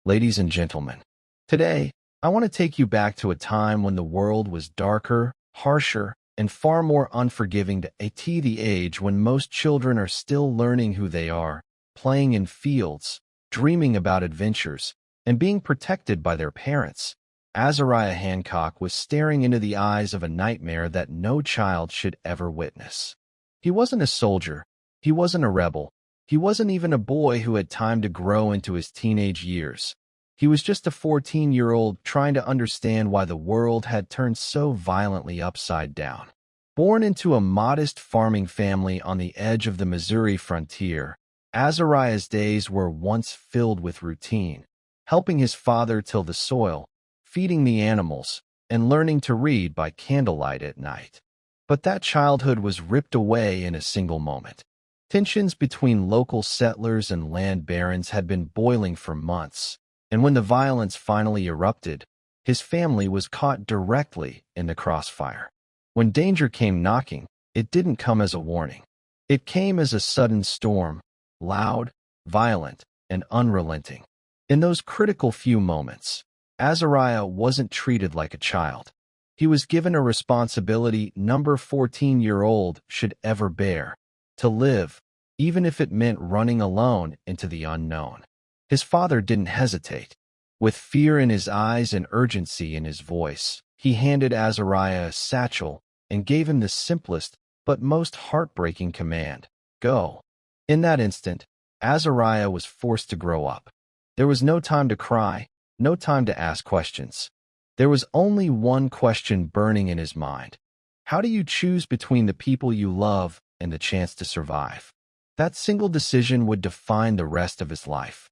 Ladies and gentlemen, today I want to take you back to a time when the world was darker, harsher, and far more unforgiving the age when most children are still learning who they are, playing in fields, dreaming about adventures, and being protected by their parents. Azariah Hancock was staring into the eyes of a nightmare that no child should ever witness. He wasn't a soldier. He wasn't a rebel. He wasn't even a boy who had time to grow into his teenage years. He was just a 14-year-old trying to understand why the world had turned so violently upside down. Born into a modest farming family on the edge of the Missouri frontier, Azariah's days were once filled with routine, helping his father till the soil, feeding the animals, and learning to read by candlelight at night. But that childhood was ripped away in a single moment. Tensions between local settlers and land barons had been boiling for months, and when the violence finally erupted, his family was caught directly in the crossfire. When danger came knocking, it didn't come as a warning. It came as a sudden storm, loud, violent, and unrelenting. In those critical few moments, Azariah wasn't treated like a child. He was given a responsibility no 14-year-old should ever bear: to live, even if it meant running alone into the unknown. His father didn't hesitate. With fear in his eyes and urgency in his voice, he handed Azariah a satchel and gave him the simplest but most heartbreaking command: go. In that instant, Azariah was forced to grow up. There was no time to cry, no time to ask questions. There was only one question burning in his mind. How do you choose between the people you love and the chance to survive? That single decision would define the rest of his life.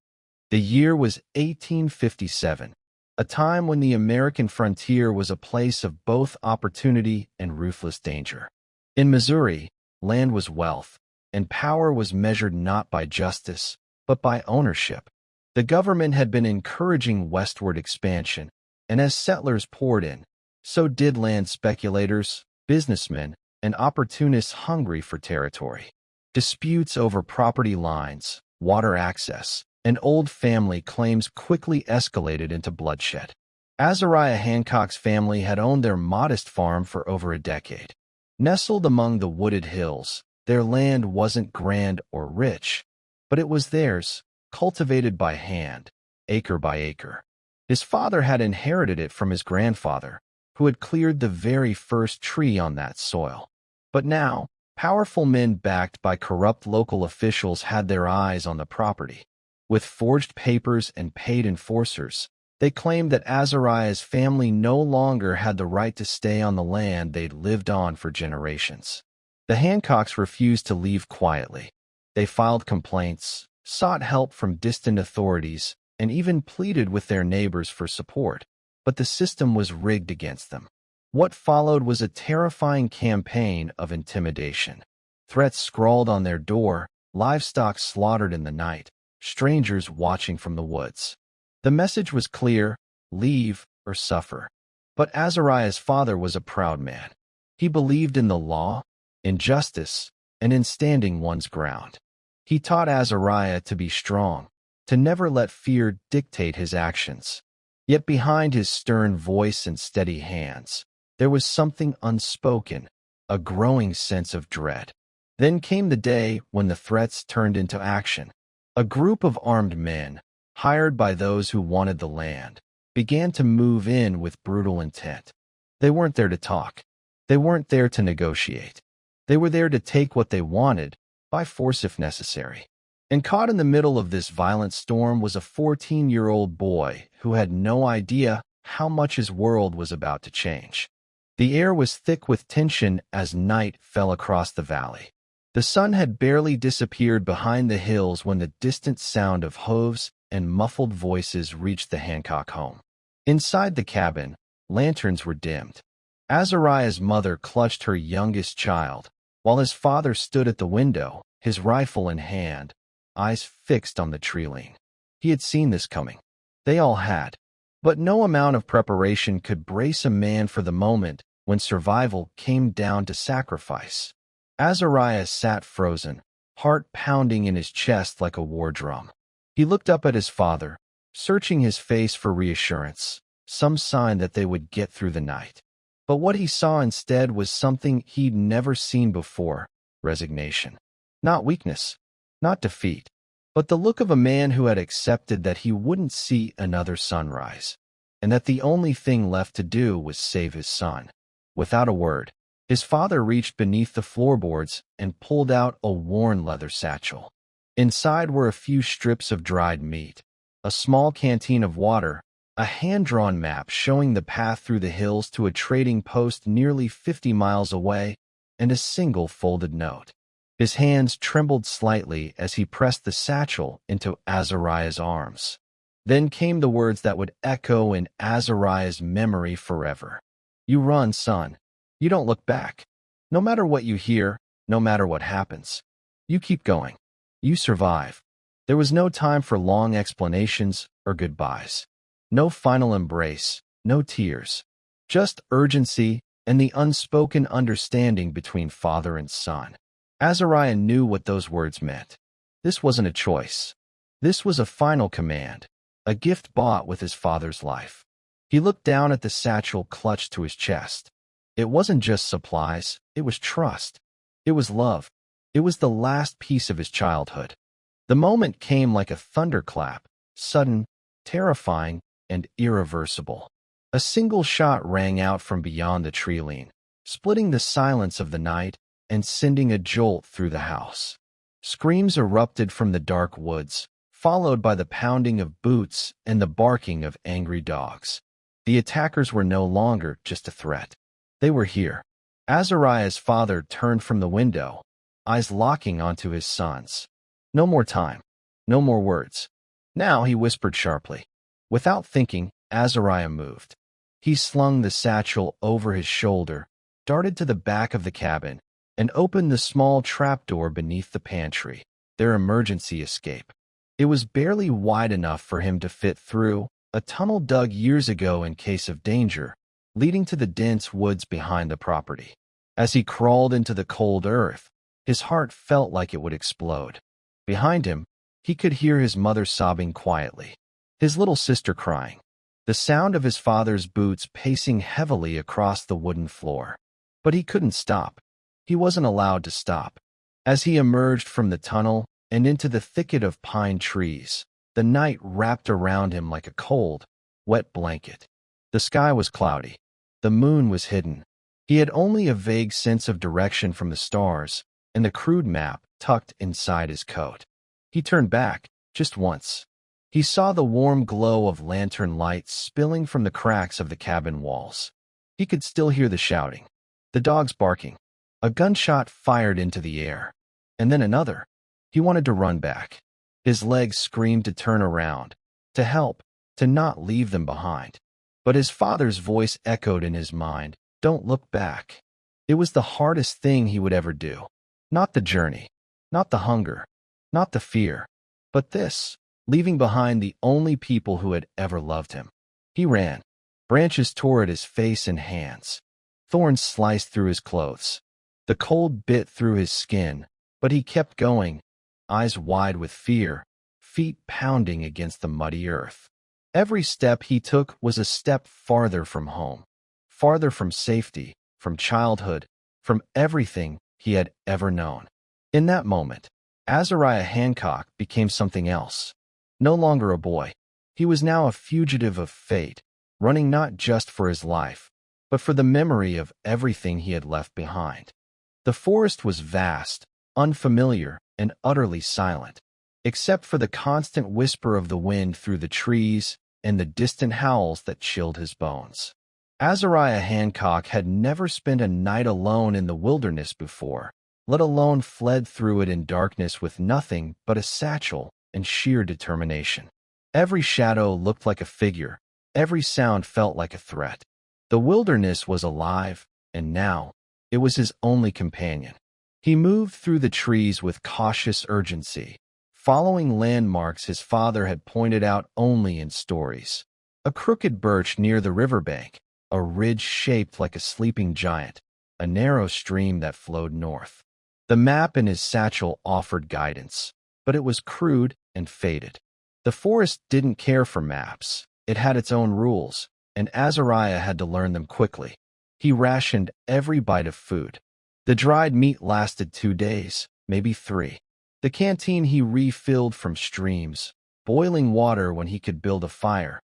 The year was 1857, a time when the American frontier was a place of both opportunity and ruthless danger. In Missouri, land was wealth, and power was measured not by justice, but by ownership. The government had been encouraging westward expansion, and as settlers poured in, so did land speculators, businessmen, and opportunists hungry for territory. Disputes over property lines, water access, and old family claims quickly escalated into bloodshed. Azariah Hancock's family had owned their modest farm for over a decade. Nestled among the wooded hills, their land wasn't grand or rich, but it was theirs, cultivated by hand, acre by acre. His father had inherited it from his grandfather, who had cleared the very first tree on that soil. But now, powerful men backed by corrupt local officials had their eyes on the property. With forged papers and paid enforcers, they claimed that Azariah's family no longer had the right to stay on the land they'd lived on for generations. The Hancocks refused to leave quietly. They filed complaints, sought help from distant authorities, and even pleaded with their neighbors for support. But the system was rigged against them. What followed was a terrifying campaign of intimidation. Threats scrawled on their door, livestock slaughtered in the night, strangers watching from the woods. The message was clear: leave or suffer. But Azariah's father was a proud man. He believed in the law, in justice, and in standing one's ground. He taught Azariah to be strong, to never let fear dictate his actions. Yet behind his stern voice and steady hands, there was something unspoken, a growing sense of dread. Then came the day when the threats turned into action. A group of armed men, hired by those who wanted the land, began to move in with brutal intent. They weren't there to talk. They weren't there to negotiate. They were there to take what they wanted, by force if necessary. And caught in the middle of this violent storm was a 14-year-old boy who had no idea how much his world was about to change. The air was thick with tension as night fell across the valley. The sun had barely disappeared behind the hills when the distant sound of hooves and muffled voices reached the Hancock home. Inside the cabin, lanterns were dimmed. Azariah's mother clutched her youngest child, while his father stood at the window, his rifle in hand, eyes fixed on the tree-line. He had seen this coming. They all had. But no amount of preparation could brace a man for the moment when survival came down to sacrifice. Azariah sat frozen, heart pounding in his chest like a war drum. He looked up at his father, searching his face for reassurance, some sign that they would get through the night. But what he saw instead was something he'd never seen before: resignation. Not weakness, not defeat, but the look of a man who had accepted that he wouldn't see another sunrise, and that the only thing left to do was save his son. Without a word, his father reached beneath the floorboards and pulled out a worn leather satchel. Inside were a few strips of dried meat, a small canteen of water, a hand-drawn map showing the path through the hills to a trading post nearly 50 miles away, and a single folded note. His hands trembled slightly as he pressed the satchel into Azariah's arms. Then came the words that would echo in Azariah's memory forever. "You run, son. You don't look back. No matter what you hear, no matter what happens, you keep going. You survive." There was no time for long explanations or goodbyes. No final embrace, no tears. Just urgency and the unspoken understanding between father and son. Azariah knew what those words meant. This wasn't a choice. This was a final command, a gift bought with his father's life. He looked down at the satchel clutched to his chest. It wasn't just supplies, it was trust. It was love. It was the last piece of his childhood. The moment came like a thunderclap, sudden, terrifying, and irreversible. A single shot rang out from beyond the tree line, splitting the silence of the night and sending a jolt through the house. Screams erupted from the dark woods, followed by the pounding of boots and the barking of angry dogs. The attackers were no longer just a threat. They were here. Azariah's father turned from the window, eyes locking onto his son's. No more time. No more words. Now he whispered sharply. Without thinking, Azariah moved. He slung the satchel over his shoulder, darted to the back of the cabin, and opened the small trapdoor beneath the pantry, their emergency escape. It was barely wide enough for him to fit through, a tunnel dug years ago in case of danger, leading to the dense woods behind the property. As he crawled into the cold earth, his heart felt like it would explode. Behind him, he could hear his mother sobbing quietly, his little sister crying, the sound of his father's boots pacing heavily across the wooden floor. But he couldn't stop. He wasn't allowed to stop. As he emerged from the tunnel and into the thicket of pine trees, the night wrapped around him like a cold, wet blanket. The sky was cloudy. The moon was hidden. He had only a vague sense of direction from the stars and the crude map tucked inside his coat. He turned back, just once. He saw the warm glow of lantern lights spilling from the cracks of the cabin walls. He could still hear the shouting, the dogs barking. A gunshot fired into the air, and then another. He wanted to run back. His legs screamed to turn around, to help, to not leave them behind. But his father's voice echoed in his mind, "Don't look back." It was the hardest thing he would ever do. Not the journey, not the hunger, not the fear, but this, leaving behind the only people who had ever loved him. He ran. Branches tore at his face and hands. Thorns sliced through his clothes. The cold bit through his skin, but he kept going, eyes wide with fear, feet pounding against the muddy earth. Every step he took was a step farther from home, farther from safety, from childhood, from everything he had ever known. In that moment, Azariah Hancock became something else. No longer a boy. He was now a fugitive of fate, running not just for his life, but for the memory of everything he had left behind. The forest was vast, unfamiliar, and utterly silent, except for the constant whisper of the wind through the trees and the distant howls that chilled his bones. Azariah Hancock had never spent a night alone in the wilderness before, let alone fled through it in darkness with nothing but a satchel and sheer determination. Every shadow looked like a figure, every sound felt like a threat. The wilderness was alive, and now it was his only companion. He moved through the trees with cautious urgency, following landmarks his father had pointed out only in stories. A crooked birch near the riverbank, a ridge shaped like a sleeping giant, a narrow stream that flowed north. The map in his satchel offered guidance, but it was crude and faded. The forest didn't care for maps. It had its own rules, and Azariah had to learn them quickly. He rationed every bite of food. The dried meat lasted 2 days, maybe 3. The canteen he refilled from streams, boiling water when he could build a fire.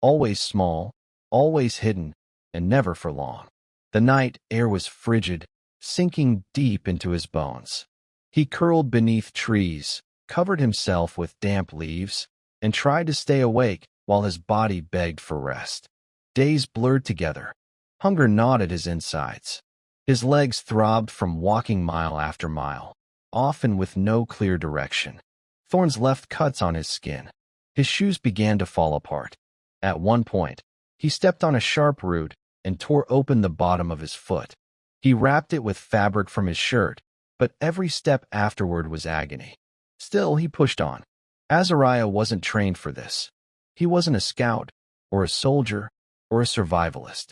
Always small, always hidden, and never for long. The night air was frigid, sinking deep into his bones. He curled beneath trees, covered himself with damp leaves, and tried to stay awake while his body begged for rest. Days blurred together. Hunger gnawed at his insides. His legs throbbed from walking mile after mile, often with no clear direction. Thorns left cuts on his skin. His shoes began to fall apart. At one point, he stepped on a sharp root and tore open the bottom of his foot. He wrapped it with fabric from his shirt, but every step afterward was agony. Still, he pushed on. Azariah wasn't trained for this. He wasn't a scout, or a soldier, or a survivalist.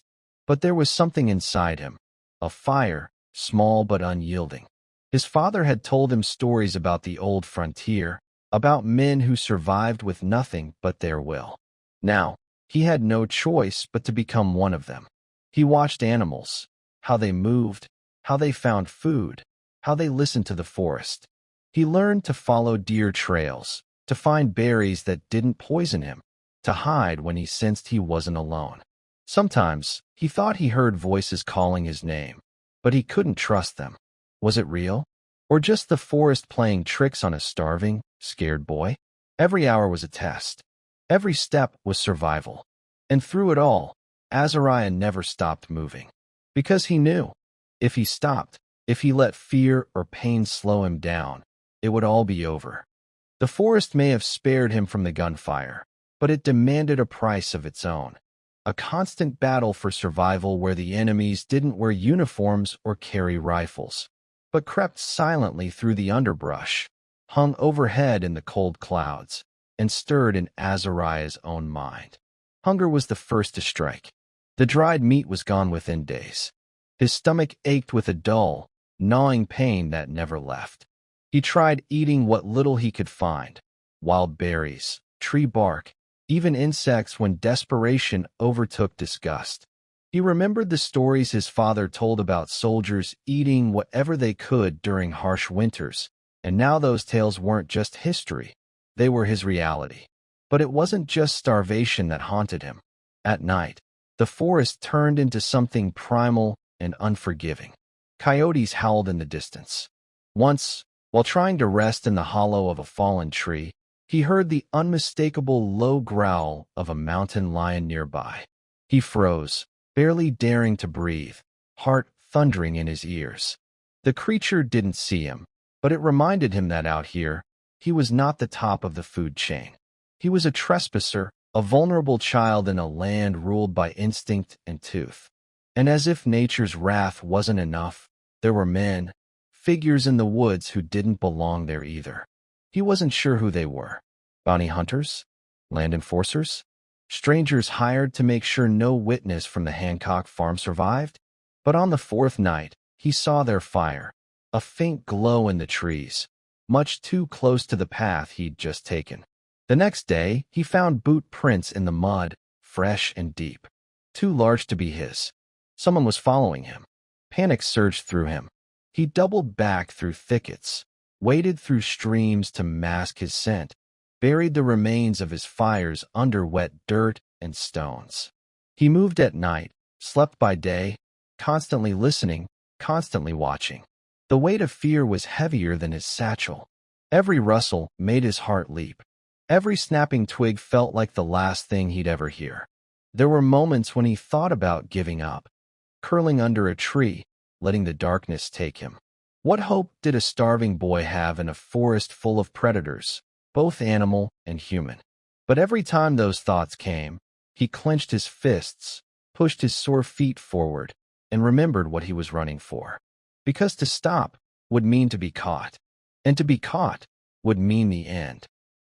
But there was something inside him, a fire, small but unyielding. His father had told him stories about the old frontier, about men who survived with nothing but their will. Now, he had no choice but to become one of them. He watched animals, how they moved, how they found food, how they listened to the forest. He learned to follow deer trails, to find berries that didn't poison him, to hide when he sensed he wasn't alone. Sometimes, he thought he heard voices calling his name, but he couldn't trust them. Was it real? Or just the forest playing tricks on a starving, scared boy? Every hour was a test. Every step was survival. And through it all, Azariah never stopped moving. Because he knew, if he stopped, if he let fear or pain slow him down, it would all be over. The forest may have spared him from the gunfire, but it demanded a price of its own. A constant battle for survival where the enemies didn't wear uniforms or carry rifles, but crept silently through the underbrush, hung overhead in the cold clouds, and stirred in Azariah's own mind. Hunger was the first to strike. The dried meat was gone within days. His stomach ached with a dull, gnawing pain that never left. He tried eating what little he could find, wild berries, tree bark, even insects when desperation overtook disgust. He remembered the stories his father told about soldiers eating whatever they could during harsh winters, and now those tales weren't just history, they were his reality. But it wasn't just starvation that haunted him. At night, the forest turned into something primal and unforgiving. Coyotes howled in the distance. Once, while trying to rest in the hollow of a fallen tree, he heard the unmistakable low growl of a mountain lion nearby. He froze, barely daring to breathe, heart thundering in his ears. The creature didn't see him, but it reminded him that out here, he was not the top of the food chain. He was a trespasser, a vulnerable child in a land ruled by instinct and tooth. And as if nature's wrath wasn't enough, there were men, figures in the woods who didn't belong there either. He wasn't sure who they were. Bounty hunters? Land enforcers? Strangers hired to make sure no witness from the Hancock farm survived? But on the 4th night, he saw their fire, a faint glow in the trees, much too close to the path he'd just taken. The next day, he found boot prints in the mud, fresh and deep, too large to be his. Someone was following him. Panic surged through him. He doubled back through thickets, waded through streams to mask his scent, buried the remains of his fires under wet dirt and stones. He moved at night, slept by day, constantly listening, constantly watching. The weight of fear was heavier than his satchel. Every rustle made his heart leap. Every snapping twig felt like the last thing he'd ever hear. There were moments when he thought about giving up, curling under a tree, letting the darkness take him. What hope did a starving boy have in a forest full of predators, both animal and human? But every time those thoughts came, he clenched his fists, pushed his sore feet forward, and remembered what he was running for. Because to stop would mean to be caught, and to be caught would mean the end.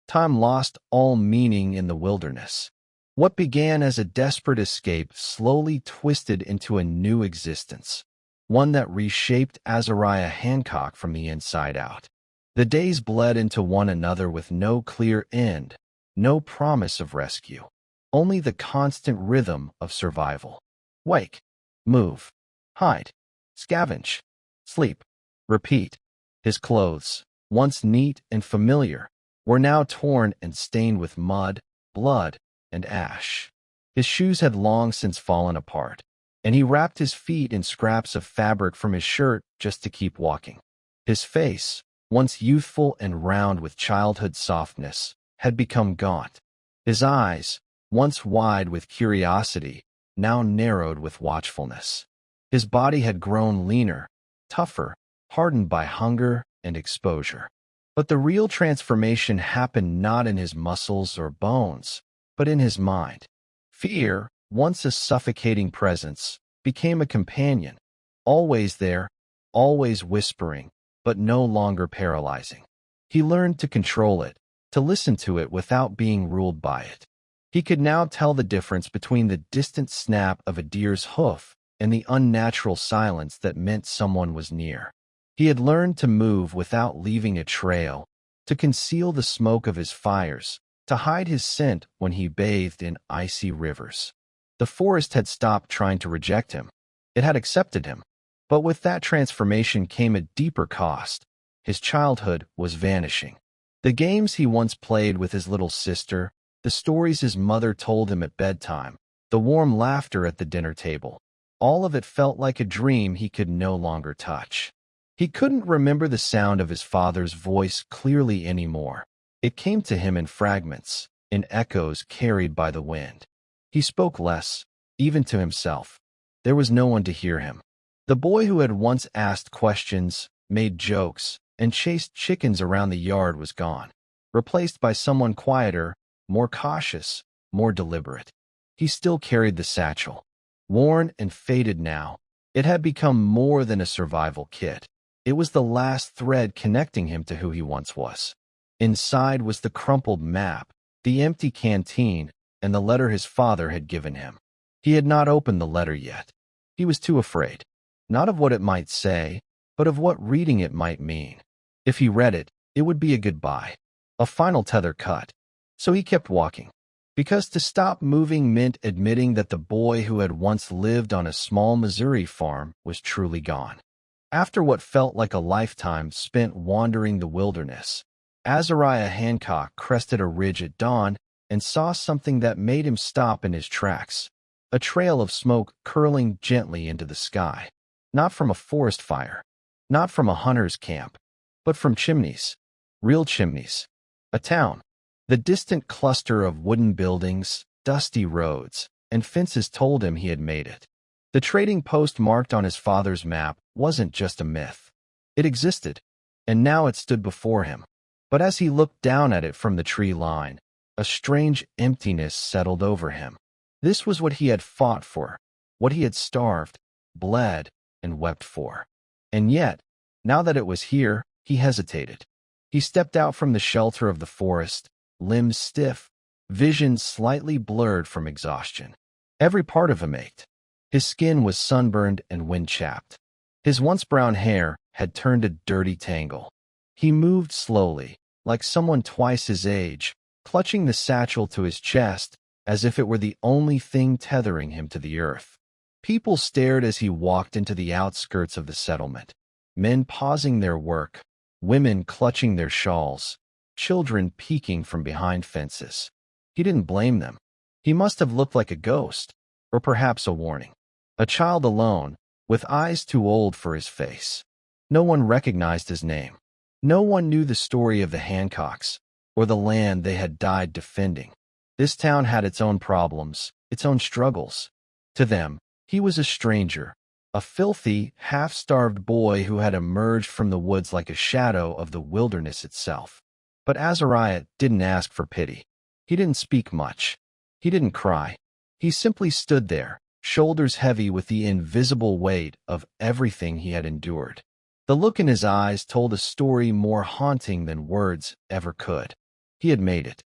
Time lost all meaning in the wilderness. What began as a desperate escape slowly twisted into a new existence, one that reshaped Azariah Hancock from the inside out. The days bled into one another with no clear end, no promise of rescue, only the constant rhythm of survival. Wake, move, hide, scavenge, sleep, repeat. His clothes, once neat and familiar, were now torn and stained with mud, blood, and ash. His shoes had long since fallen apart, and he wrapped his feet in scraps of fabric from his shirt just to keep walking. His face, once youthful and round with childhood softness, had become gaunt. His eyes, once wide with curiosity, now narrowed with watchfulness. His body had grown leaner, tougher, hardened by hunger and exposure. But the real transformation happened not in his muscles or bones, but in his mind. Fear, once a suffocating presence, became a companion, always there, always whispering, but no longer paralyzing. He learned to control it, to listen to it without being ruled by it. He could now tell the difference between the distant snap of a deer's hoof and the unnatural silence that meant someone was near. He had learned to move without leaving a trail, to conceal the smoke of his fires, to hide his scent when he bathed in icy rivers. The forest had stopped trying to reject him. It had accepted him. But with that transformation came a deeper cost. His childhood was vanishing. The games he once played with his little sister, the stories his mother told him at bedtime, the warm laughter at the dinner table, all of it felt like a dream he could no longer touch. He couldn't remember the sound of his father's voice clearly anymore. It came to him in fragments, in echoes carried by the wind. He spoke less, even to himself. There was no one to hear him. The boy who had once asked questions, made jokes, and chased chickens around the yard was gone, replaced by someone quieter, more cautious, more deliberate. He still carried the satchel. Worn and faded now, it had become more than a survival kit. It was the last thread connecting him to who he once was. Inside was the crumpled map, the empty canteen, and the letter his father had given him. He had not opened the letter yet. He was too afraid, not of what it might say, but of what reading it might mean. If he read it, it would be a goodbye, a final tether cut. So he kept walking, because to stop moving meant admitting that the boy who had once lived on a small Missouri farm was truly gone. After what felt like a lifetime spent wandering the wilderness, Azariah Hancock crested a ridge at dawn and saw something that made him stop in his tracks, a trail of smoke curling gently into the sky, not from a forest fire, not from a hunter's camp, but from chimneys, real chimneys, a town. The distant cluster of wooden buildings, dusty roads, and fences told him he had made it. The trading post marked on his father's map wasn't just a myth. It existed, and now it stood before him. But as he looked down at it from the tree line, a strange emptiness settled over him. This was what he had fought for, what he had starved, bled, and wept for. And yet, now that it was here, he hesitated. He stepped out from the shelter of the forest, limbs stiff, vision slightly blurred from exhaustion. Every part of him ached. His skin was sunburned and wind-chapped. His once brown hair had turned a dirty tangle. He moved slowly, like someone twice his age, clutching the satchel to his chest as if it were the only thing tethering him to the earth. People stared as he walked into the outskirts of the settlement, men pausing their work, women clutching their shawls, children peeking from behind fences. He didn't blame them. He must have looked like a ghost, or perhaps a warning. A child alone, with eyes too old for his face. No one recognized his name. No one knew the story of the Hancocks, or the land they had died defending. This town had its own problems, its own struggles. To them, he was a stranger, a filthy, half-starved boy who had emerged from the woods like a shadow of the wilderness itself. But Azariah didn't ask for pity. He didn't speak much. He didn't cry. He simply stood there, shoulders heavy with the invisible weight of everything he had endured. The look in his eyes told a story more haunting than words ever could. He had made it.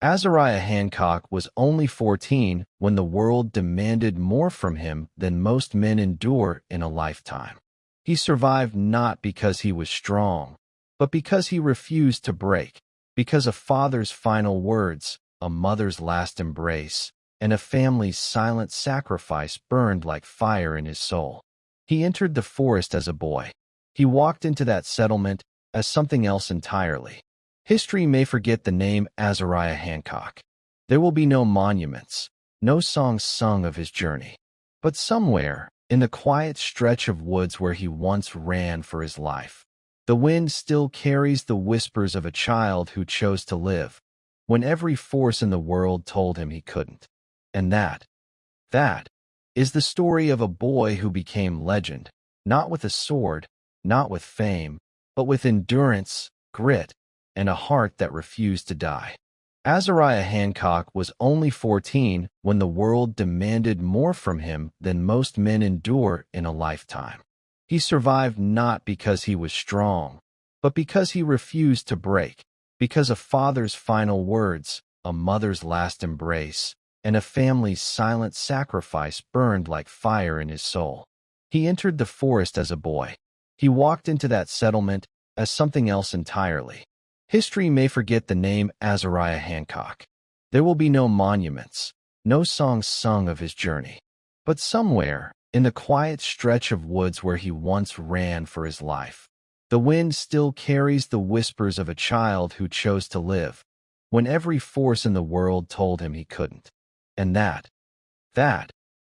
Azariah Hancock was only 14 when the world demanded more from him than most men endure in a lifetime. He survived not because he was strong, but because he refused to break, because a father's final words, a mother's last embrace, and a family's silent sacrifice burned like fire in his soul. He entered the forest as a boy. He walked into that settlement as something else entirely. History may forget the name Azariah Hancock. There will be no monuments, no songs sung of his journey. But somewhere, in the quiet stretch of woods where he once ran for his life, the wind still carries the whispers of a child who chose to live, when every force in the world told him he couldn't. And that is the story of a boy who became legend, not with a sword, not with fame, but with endurance, grit, and a heart that refused to die. Azariah Hancock was only 14 when the world demanded more from him than most men endure in a lifetime. He survived not because he was strong, but because he refused to break, because a father's final words, a mother's last embrace, and a family's silent sacrifice burned like fire in his soul. He entered the forest as a boy. He walked into that settlement as something else entirely. History may forget the name Azariah Hancock. There will be no monuments, no songs sung of his journey. But somewhere, in the quiet stretch of woods where he once ran for his life, the wind still carries the whispers of a child who chose to live, when every force in the world told him he couldn't. And that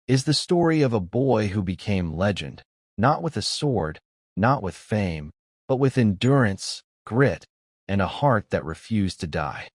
is the story of a boy who became legend, not with a sword, not with fame, but with endurance, grit, and a heart that refused to die.